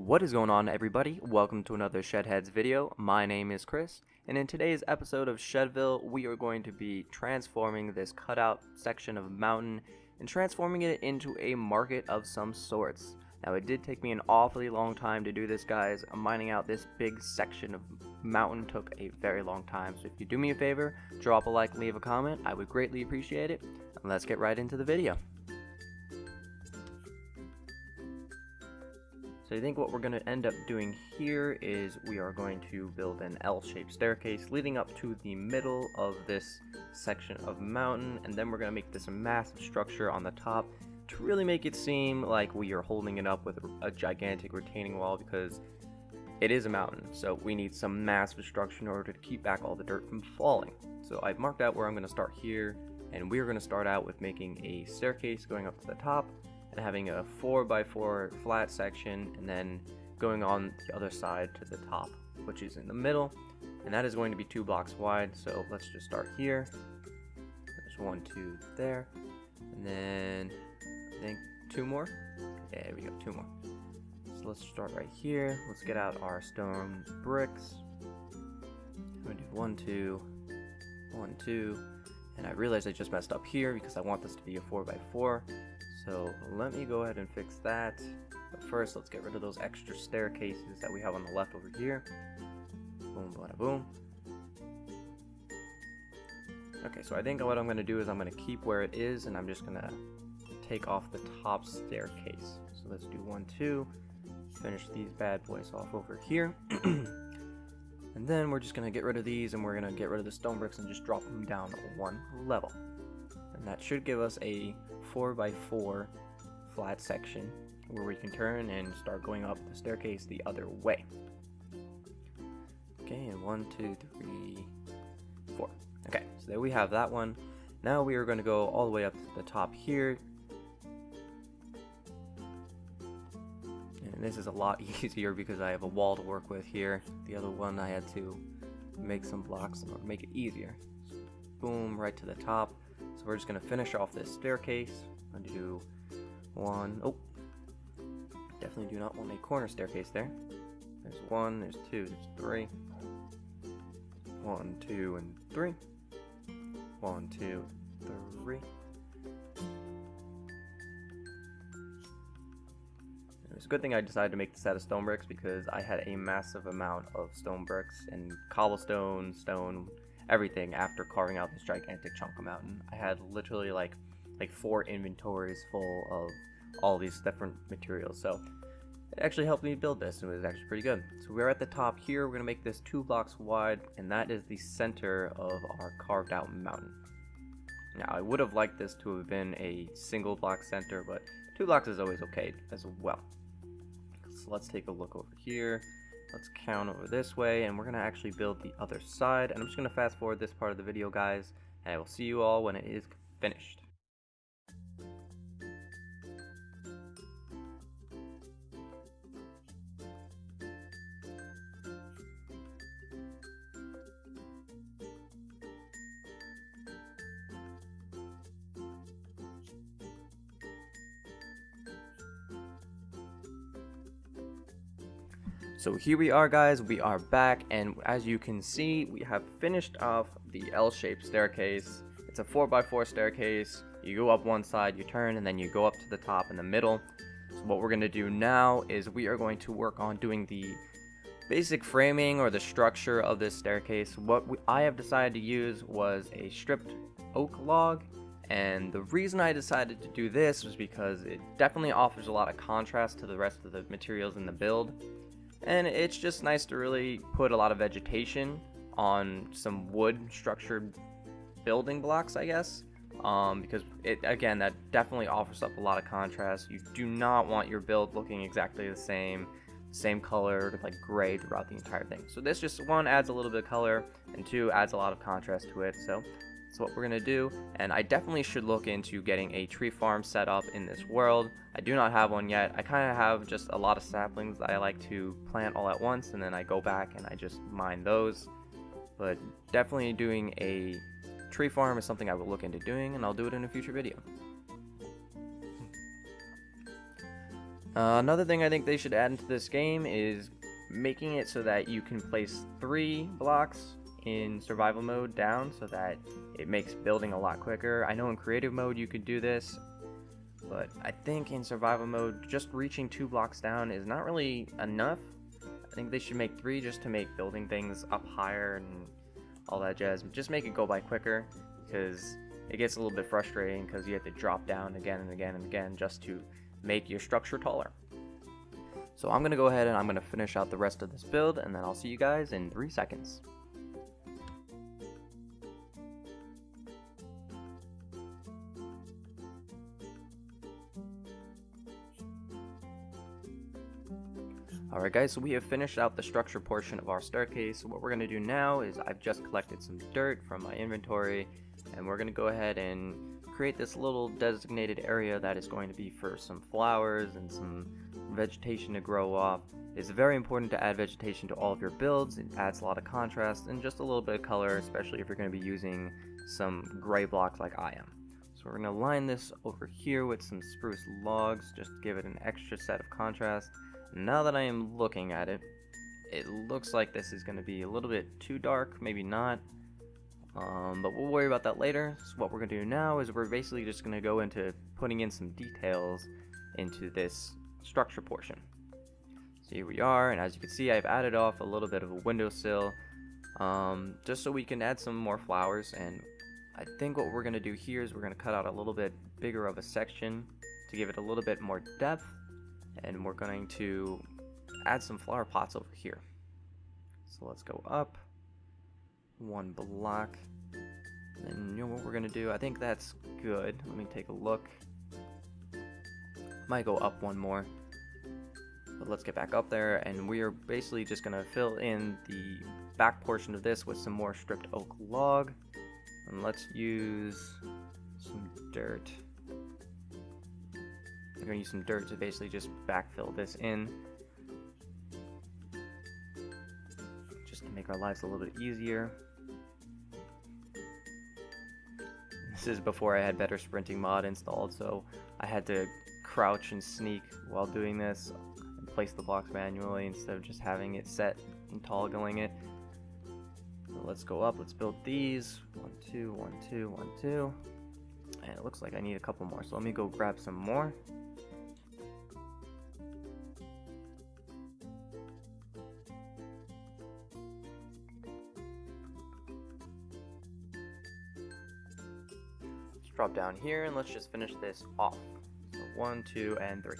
What is going on, everybody? Welcome to another Shedheads video. My name is Chris, and in today's episode of ShedVille, we are going to be transforming this cutout section of mountain and transforming it into a market of some sorts. Now, it did take me an awfully long time to do this, guys. Mining out this big section of mountain took a very long time, so if you do me a favor, drop a like, leave a comment. I would greatly appreciate it, and let's get right into the video. So I think what we're going to end up doing here is we are going to build an L-shaped staircase leading up to the middle of this section of mountain, and then we're going to make this a massive structure on the top to really make it seem like we are holding it up with a gigantic retaining wall, because it is a mountain, so we need some massive structure in order to keep back all the dirt from falling. So I've marked out where I'm going to start here, and we're going to start out with making a staircase going up to the top and having a 4x4 flat section, and then going on the other side to the top, which is in the middle, and that is going to be 2 blocks wide. So let's just start here. There's 1, 2 there, and then I think 2 more. Yeah, there we go, 2 more. So let's start right here. Let's get out our stone bricks. I'm gonna do 1, 2, 1, 2, and I realized I just messed up here because I want this to be a 4x4. So let me go ahead and fix that. But first, let's get rid of those extra staircases that we have on the left over here. Boom, bada boom. Okay, so I think what I'm going to do is I'm going to keep where it is, and I'm just going to take off the top staircase. So let's do 1, 2. Finish these bad boys off over here. And then we're just going to get rid of these, and we're going to get rid of the stone bricks and just drop them down 1 level. And that should give us a 4x4 flat section where we can turn and start going up the staircase the other way. Okay, and 1, 2, 3, 4. Okay, so there we have that one. Now we are going to go all the way up to the top here. And this is a lot easier because I have a wall to work with here. The other one I had to make some blocks in order to make it easier. So boom, right to the top. So we're just going to finish off this staircase. I'm going to do 1. Oh, definitely do not want a corner staircase there. There's 1, there's 2, there's 3. 1, 2, and 3. 1, 2, 3. It's a good thing I decided to make this out of stone bricks, because I had a massive amount of stone bricks and cobblestone, stone, everything after carving out this gigantic chunk of mountain. I had literally like 4 inventories full of all these different materials, so it actually helped me build this, and it was actually pretty good. So we're at the top here. We're going to make this 2 blocks wide, and that is the center of our carved out mountain. Now, I would have liked this to have been a single block center, but 2 blocks is always okay as well. So let's take a look over here. Let's count over this way, and we're going to actually build the other side. And I'm just going to fast forward this part of the video, guys, and I will see you all when it is finished. So here we are, guys, we are back, and as you can see, we have finished off the L-shaped staircase. It's a 4x4 staircase. You go up one side, you turn, and then you go up to the top in the middle. So what we're going to do now is we are going to work on doing the basic framing or the structure of this staircase. What I have decided to use was a stripped oak log, and the reason I decided to do this was because it definitely offers a lot of contrast to the rest of the materials in the build. And it's just nice to really put a lot of vegetation on some wood structured building blocks, I guess. Because again, that definitely offers up a lot of contrast. You do not want your build looking exactly the same color, like gray throughout the entire thing. So this just, 1, adds a little bit of color, and 2, adds a lot of contrast to it. So that's what we're going to do, and I definitely should look into getting a tree farm set up in this world. I do not have one yet. I kind of have just a lot of saplings that I like to plant all at once, and then I go back and I just mine those. But definitely doing a tree farm is something I will look into doing, and I'll do it in a future video. Another thing I think they should add into this game is making it so that you can place 3 blocks in survival mode down, so that it makes building a lot quicker. I know in creative mode you could do this, but I think in survival mode just reaching 2 blocks down is not really enough. I think they should make 3 just to make building things up higher and all that jazz. Just make it go by quicker, because it gets a little bit frustrating because you have to drop down again and again and again just to make your structure taller. So I'm going to go ahead and I'm going to finish out the rest of this build, and then I'll see you guys in 3 seconds. Alright guys, so we have finished out the structure portion of our staircase. So what we're going to do now is I've just collected some dirt from my inventory, and we're going to go ahead and create this little designated area that is going to be for some flowers and some vegetation to grow off. It's very important to add vegetation to all of your builds. It adds a lot of contrast and just a little bit of color, especially if you're going to be using some gray blocks like I am. So we're going to line this over here with some spruce logs just to give it an extra set of contrast. Now that I am looking at it, it looks like this is going to be a little bit too dark, maybe not, but we'll worry about that later. So what we're going to do now is we're basically just going to go into putting in some details into this structure portion. So here we are, and as you can see, I've added off a little bit of a windowsill, just so we can add some more flowers. And I think what we're going to do here is we're going to cut out a little bit bigger of a section to give it a little bit more depth. And we're going to add some flower pots over here. So let's go up 1 block. And you know what we're going to do? I think that's good. Let me take a look. Might go up 1 more. But let's get back up there. And we are basically just going to fill in the back portion of this with some more stripped oak log. And let's use some dirt. We're going to use some dirt to basically just backfill this in, just to make our lives a little bit easier. This is before I had better sprinting mod installed, so I had to crouch and sneak while doing this and place the blocks manually instead of just having it set and toggling it. So let's go up, let's build these. 1, 2, 1, 2, 1, 2. And it looks like I need a couple more, so let me go grab some more. Drop down here and let's just finish this off. So 1, 2, and 3.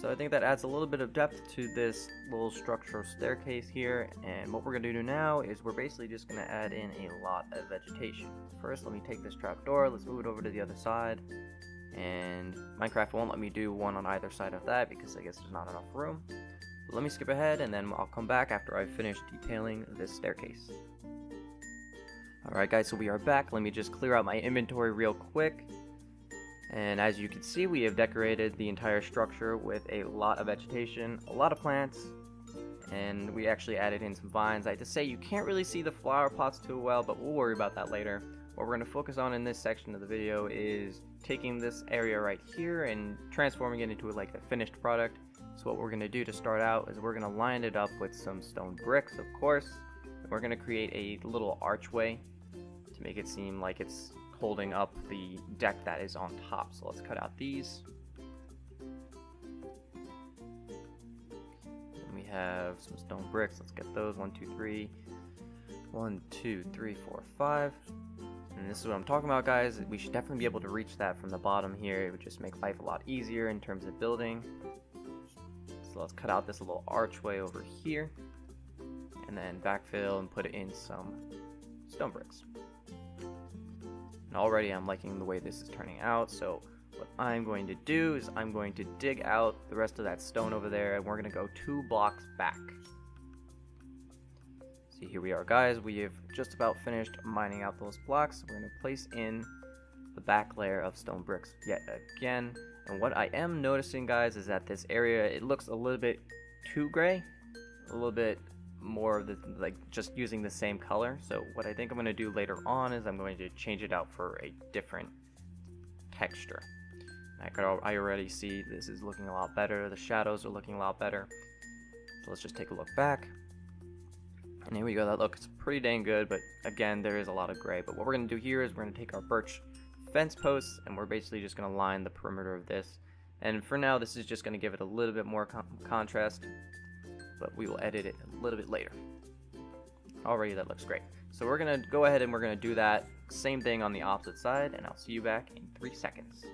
So I think that adds a little bit of depth to this little structural staircase here, and what we're going to do now is we're basically just going to add in a lot of vegetation. First, let me take this trapdoor, let's move it over to the other side, and Minecraft won't let me do one on either side of that because I guess there's not enough room. So let me skip ahead and then I'll come back after I finish detailing this staircase. Alright guys, so we are back. Let me just clear out my inventory real quick. And as you can see, we have decorated the entire structure with a lot of vegetation, a lot of plants, and we actually added in some vines. I have to say, you can't really see the flower pots too well, but we'll worry about that later. What we're going to focus on in this section of the video is taking this area right here and transforming it into like a finished product. So what we're going to do to start out is we're going to line it up with some stone bricks, of course. And we're going to create a little archway to make it seem like it's holding up the deck that is on top. So let's cut out these. And we have some stone bricks. Let's get those. 1, 2, 3. 1, 2, 3, 4, 5. And this is what I'm talking about, guys. We should definitely be able to reach that from the bottom here. It would just make life a lot easier in terms of building. So let's cut out this little archway over here, and then backfill and put in some stone bricks. And already I'm liking the way this is turning out, so what I'm going to do is I'm going to dig out the rest of that stone over there, and we're going to go 2 blocks back. See, here we are, guys. We have just about finished mining out those blocks. We're going to place in the back layer of stone bricks yet again. And what I am noticing, guys, is that this area, it looks a little bit too gray, a little bit more of the, like, just using the same color. So what I think I'm going to do later on is I'm going to change it out for a different texture. I already see this is looking a lot better. The shadows are looking a lot better. So let's just take a look back. And here we go. That looks pretty dang good, but again, there is a lot of gray. But what we're going to do here is we're going to take our birch fence posts, and we're basically just going to line the perimeter of this. And for now, this is just going to give it a little bit more contrast, but we will edit it a little bit later. Already, that looks great. So we're going to go ahead and we're going to do that same thing on the opposite side, and I'll see you back in 3 seconds.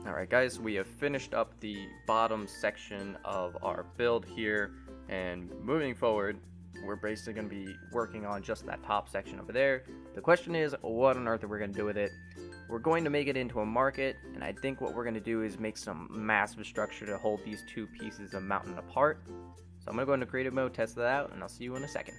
Alright guys, we have finished up the bottom section of our build here, and moving forward, we're basically going to be working on just that top section over there. The question is, what on earth are we going to do with it? We're going to make it into a market, and I think what we're going to do is make some massive structure to hold these two pieces of mountain apart. So I'm going to go into creative mode, test that out, and I'll see you in a second.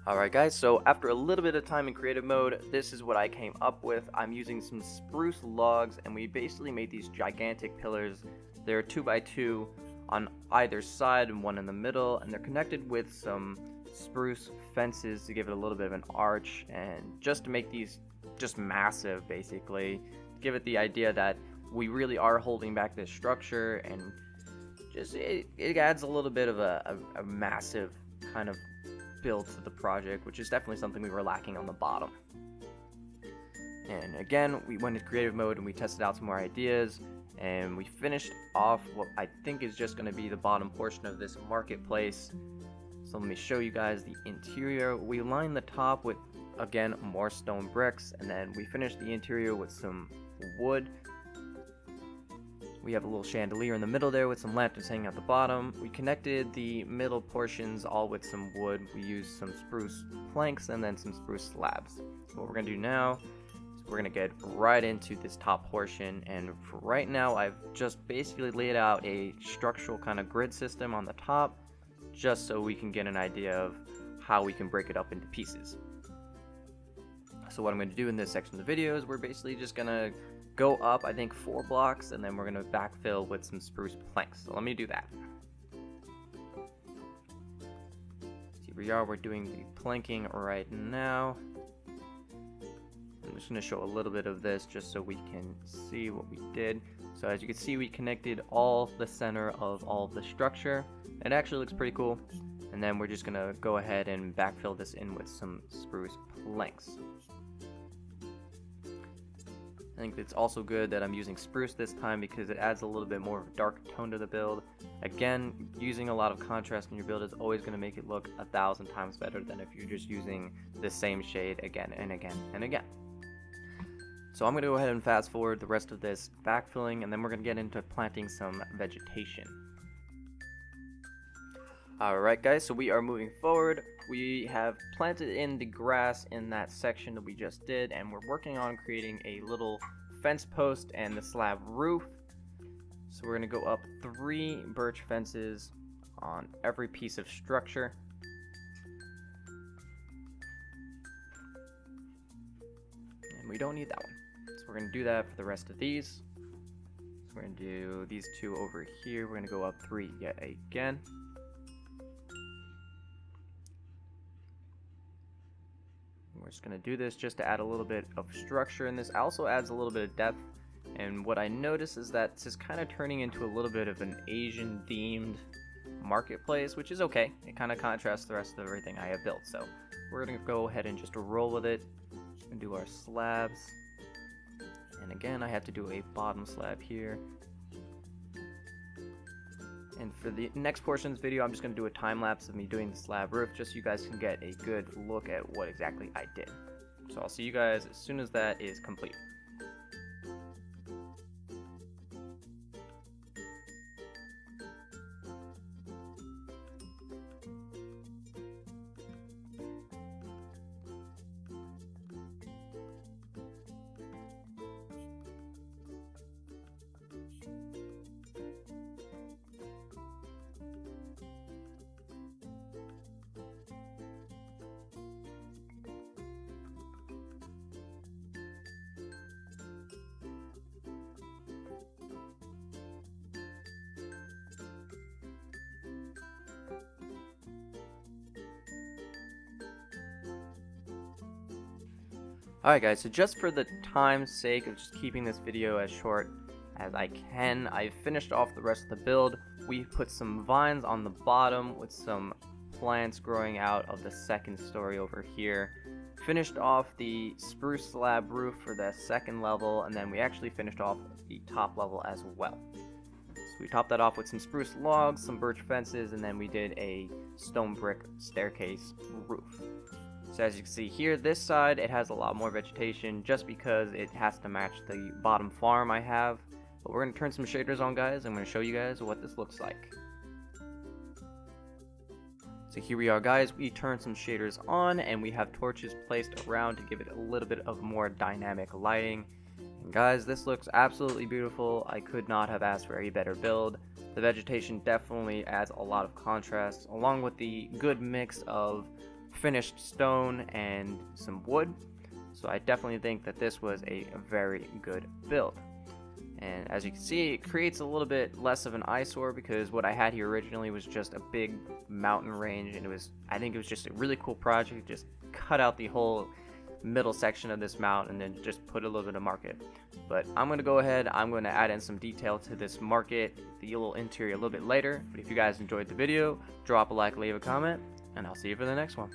Alright guys, so after a little bit of time in creative mode, this is what I came up with. I'm using some spruce logs, and we basically made these gigantic pillars. They're 2x2 on either side and one in the middle, and they're connected with some spruce fences to give it a little bit of an arch, and just to make these just massive, basically. Give it the idea that we really are holding back this structure, and just it adds a little bit of a massive kind of build to the project, which is definitely something we were lacking on the bottom. And again, we went into creative mode and we tested out some more ideas, and we finished off what I think is just going to be the bottom portion of this marketplace. So let me show you guys the interior. We lined the top with, again, more stone bricks, and then we finished the interior with some wood. We have a little chandelier in the middle there with some lanterns hanging at the bottom. We connected the middle portions all with some wood. We used some spruce planks and then some spruce slabs. So what we're going to do now is we're going to get right into this top portion. And for right now, I've just basically laid out a structural kind of grid system on the top, just so we can get an idea of how we can break it up into pieces. So what I'm going to do in this section of the video is we're basically just going to go up, I think, 4 blocks, and then we're going to backfill with some spruce planks. So let me do that. Here we are, we're doing the planking right now. I'm just going to show a little bit of this just so we can see what we did. So as you can see, we connected all the center of all the structure. It actually looks pretty cool. And then we're just going to go ahead and backfill this in with some spruce planks. I think it's also good that I'm using spruce this time because it adds a little bit more dark tone to the build. Again, using a lot of contrast in your build is always going to make it look 1,000 times better than if you're just using the same shade again and again and again. So I'm going to go ahead and fast forward the rest of this backfilling, and then we're going to get into planting some vegetation. Alright guys, so we are moving forward. We have planted in the grass in that section that we just did, and we're working on creating a little fence post and the slab roof. So we're going to go up 3 birch fences on every piece of structure. And we don't need that one. So we're going to do that for the rest of these. So we're going to do these 2 over here. We're going to go up 3 yet again. We're just going to do this just to add a little bit of structure, and this also adds a little bit of depth. And what I notice is that this is kind of turning into a little bit of an Asian themed marketplace, which is okay. It kind of contrasts the rest of everything I have built. So we're going to go ahead and just roll with it and do our slabs. And again, I have to do a bottom slab here. And for the next portion of this video, I'm just going to do a time lapse of me doing the slab roof, just so you guys can get a good look at what exactly I did. So I'll see you guys as soon as that is complete. Alright guys, so just for the time's sake of just keeping this video as short as I can, I finished off the rest of the build. We put some vines on the bottom with some plants growing out of the second story over here. Finished off the spruce slab roof for the second level, and then we actually finished off the top level as well. So we topped that off with some spruce logs, some birch fences, and then we did a stone brick staircase roof. So as you can see here, this side, it has a lot more vegetation just because it has to match the bottom farm I have. But we're going to turn some shaders on, guys. I'm going to show you guys what this looks like. So here we are, guys. We turned some shaders on and we have torches placed around to give it a little bit of more dynamic lighting. And guys, this looks absolutely beautiful. I could not have asked for a better build. The vegetation definitely adds a lot of contrast, along with the good mix of finished stone and some wood. So I definitely think that this was a very good build. And as you can see, it creates a little bit less of an eyesore because what I had here originally was just a big mountain range, and I think it was just a really cool project. Just cut out the whole middle section of this mountain and then just put a little bit of market. But I'm going to go ahead, I'm going to add in some detail to this market, the little interior a little bit later. But if you guys enjoyed the video, drop a like, leave a comment, and I'll see you for the next one.